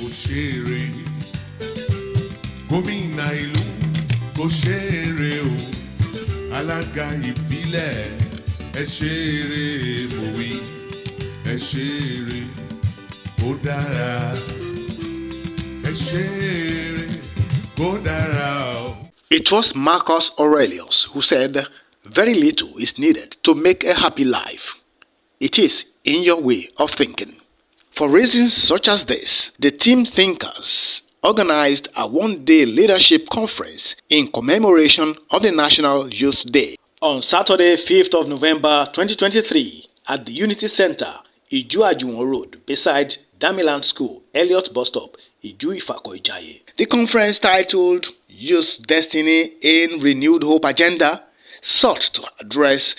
òṣèré gómìnà ìlú òṣèré o alága ìbílẹ̀ ẹ ṣeré mòwe ẹ ṣeré ó dára ẹ ṣeré ó dára. It was Marcus Aurelius who said, "Very little is needed to make a happy life. It is in your way of thinking." For reasons such as this, the team Thinkers organized a one-day leadership conference in commemoration of the National Youth Day on Saturday, 5th of November 2023 at the Unity Center, Iju Road, beside Damiland School, Elliott Bus Stop, Iju Ifako-Ijaye. The conference, titled Youth Destiny in Renewed Hope Agenda, sought to address,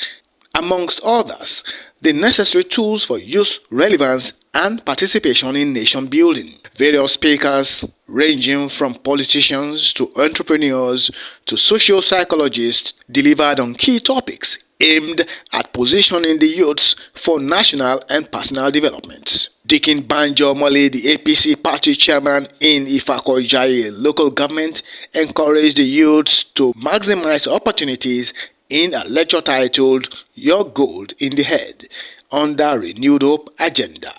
amongst others, the necessary tools for youth relevance and participation in nation building. Various speakers, ranging from politicians to entrepreneurs to social psychologists, delivered on key topics aimed at positioning the youths for national and personal development. Dikin Banjo Mole, the APC party chairman in Ifako-Ijaye local government, encouraged the youths to maximize opportunities in a lecture titled Your Gold in the Head under Renewed Hope Agenda.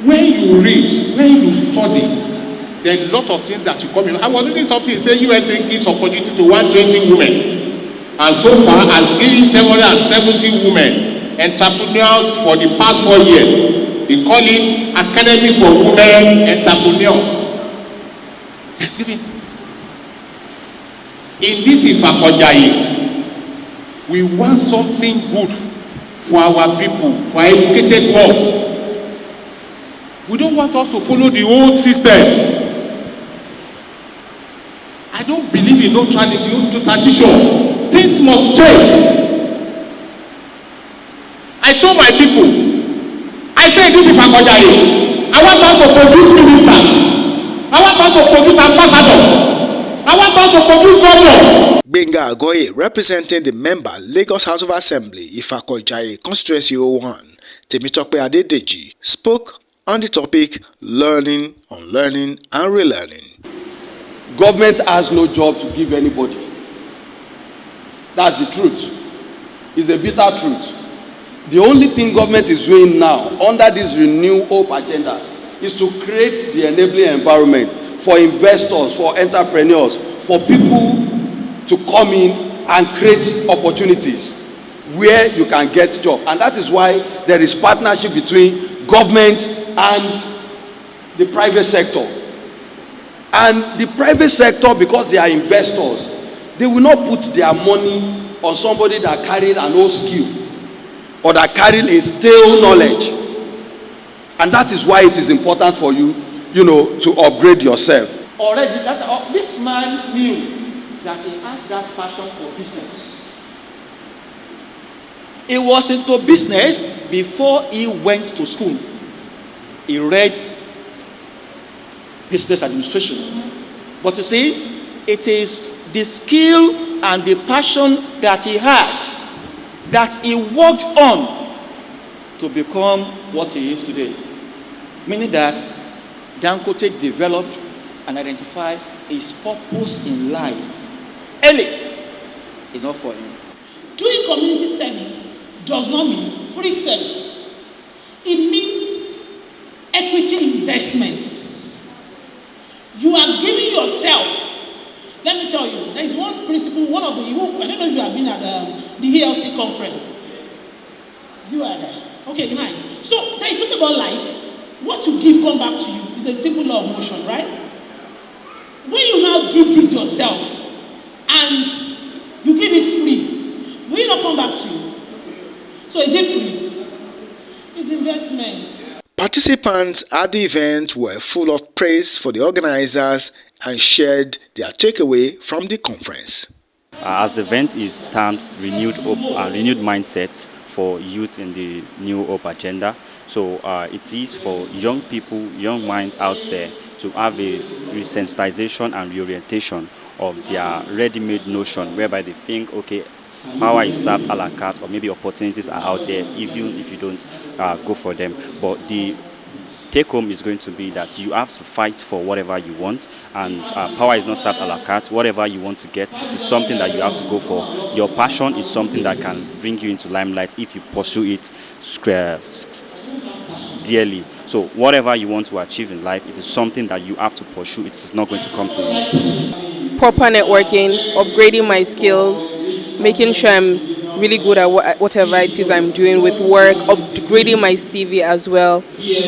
When you read, when you study, there are a lot of things that you come in. I was reading something saying USA gives opportunity to 120 women, and so far has given 770 women entrepreneurs for the past 4 years. They call it Academy for Women Entrepreneurs. Yes, giving. In this Ifako-Ijaye, we want something good for our people, for our educated ones. We don't want us to follow the old system. I don't believe in no tradition. Things must change. I told my people, I say this is Ifako-Ijaye. I want us to produce ministers. I want us to produce ambassadors. I want us to produce governors. Benga Agoye, representing the member Lagos House of Assembly, Ifako-Ijaye Constituency 01, Temitope Adedeji, spoke on the topic Learning, Unlearning and Relearning. Government has no job to give anybody. That's the truth. It's a bitter truth. The only thing government is doing now under this Renew Hope agenda is to create the enabling environment for investors, for entrepreneurs, for people to come in and create opportunities where you can get jobs. And that is why there is partnership between government and the private sector. And the private sector, because they are investors, they will not put their money on somebody that carried an old skill or that carried a stale knowledge. And that is why it is important for you, to upgrade yourself. Already, this man knew that he has that passion for business. He was into business before he went to school. He read business administration. But you see, it is the skill and the passion that he had that he worked on to become what he is today. Meaning that Dangote developed and identified his purpose in life early enough for him. Doing community service does not mean free service. It means equity investment. You are giving yourself. Let me tell you, there is one principle, I don't know if you have been at the ELC conference. You are there. Okay, nice. So there is something about life. What you give come back to you. It's a simple law of motion, right? When you now give this yourself and you give it free, will it not come back to you? So is it free? It's investment. Participants at the event were full of praise for the organizers and shared their takeaway from the conference. As the event is termed Renewed Hope, Renewed Mindset for Youth in the New Hope Agenda. So it is for young people, young minds out there to have a resensitization and reorientation of their ready-made notion, whereby they think, okay, power is served a la carte, or maybe opportunities are out there, even if you don't go for them. But the take home is going to be that you have to fight for whatever you want, and power is not served a la carte. Whatever you want to get, it is something that you have to go for. Your passion is something that can bring you into limelight if you pursue it dearly. So whatever you want to achieve in life, it is something that you have to pursue. It is not going to come to you. Proper networking, upgrading my skills, making sure I'm really good at whatever it is I'm doing with work, upgrading my CV as well,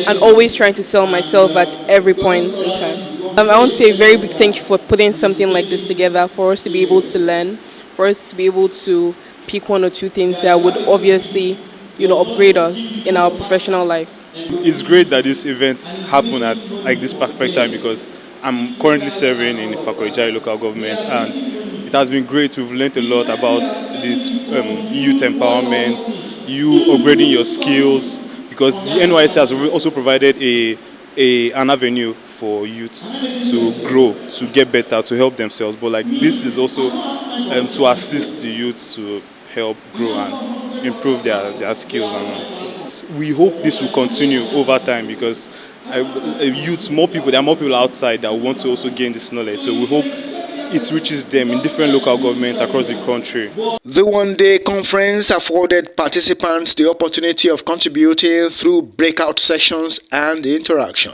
and always trying to sell myself at every point in time. I want to say a very big thank you for putting something like this together, for us to be able to learn, for us to be able to pick one or two things that would obviously, upgrade us in our professional lives. It's great that these events happen at this perfect time, because I'm currently serving in Ijobaibiletv local government, and it has been great. We've learned a lot about this youth empowerment, you upgrading your skills, because the NYSC has also provided an avenue for youth to grow, to get better, to help themselves. But this is also to assist the youth to help grow and improve their skills. And we hope this will continue over time, because youth, there are more people outside that want to also gain this knowledge. So we hope it reaches them in different local governments across the country. The one-day conference afforded participants the opportunity of contributing through breakout sessions and interaction.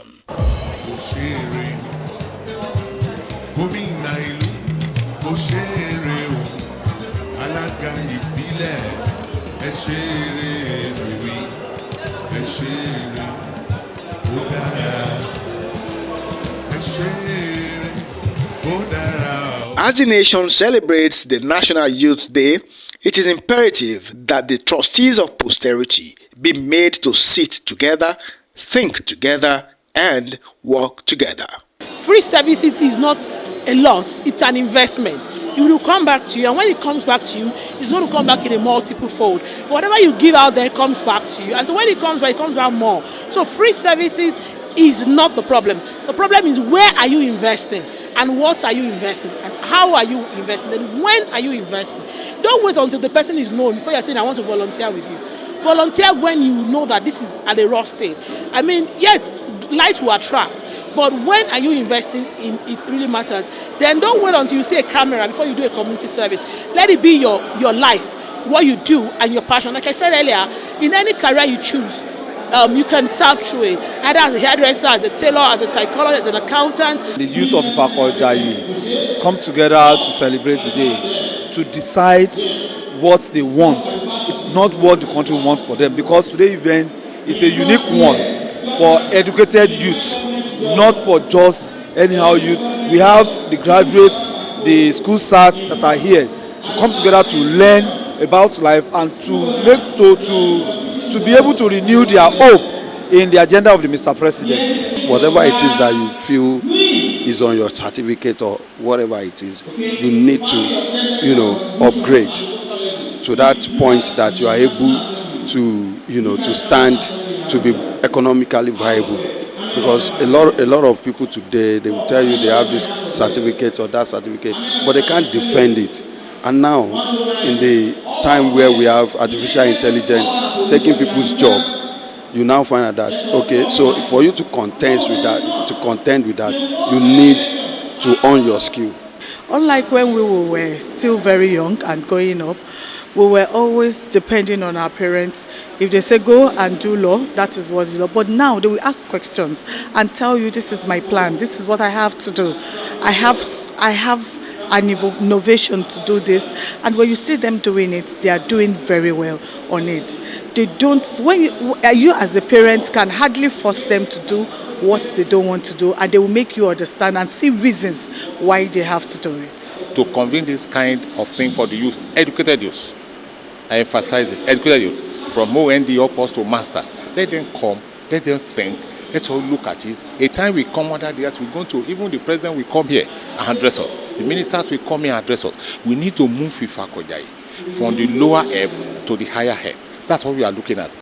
As the nation celebrates the National Youth Day, it is imperative that the trustees of posterity be made to sit together, think together, and work together. Free services is not a loss, it's an investment. It will come back to you, and when it comes back to you, it's going to come back in a multiple fold. Whatever you give out there comes back to you, and so when it comes back more. So free services is not the problem. The problem is, where are you investing, and what are you investing, and how are you investing, and when are you investing? Don't wait until the person is known before you're saying, I want to volunteer with you. Volunteer when you know that this is at a raw state. I mean, yes, lights will attract, but when are you investing in it really matters. Then don't wait until you see a camera before you do a community service. Let it be your life, what you do, and your passion. Like I said earlier, in any career you choose, you can serve through it, either as a hairdresser, as a tailor, as a psychologist, as an accountant. The youth of Ijobaibiletv come together to celebrate the day, to decide what they want, not what the country wants for them, because today's event is a unique one for educated youth, not for just anyhow youth. We have the graduates, the school SATs that are here to come together to learn about life and to be able to renew their hope in the agenda of the Mr. President. Whatever it is that you feel is on your certificate or whatever it is, you need to, upgrade to that point that you are able to stand to be economically viable. Because a lot of people today, they will tell you they have this certificate or that certificate, but they can't defend it. And now, in the time where we have artificial intelligence taking people's job, you now find out that, okay, so for you to contend with that, you need to own your skill. Unlike when we were still very young and growing up, we were always depending on our parents. If they say go and do law, that is what you do. But now they will ask questions and tell you, this is my plan, this is what I have to do. I have an innovation to do this, and when you see them doing it, they are doing very well on it. They don't, you as a parent can hardly force them to do what they don't want to do, and they will make you understand and see reasons why they have to do it. To convene this kind of thing for the youth, educated youth, I emphasize it, educated youth, from OND upwards to masters, let them come, let them think, let's all look at it. A time we come under the earth, we're going to, even the president will come here and address us. The ministers will come here and address us. We need to move Ijobaibiletv from the lower ebb to the higher ebb. That's what we are looking at.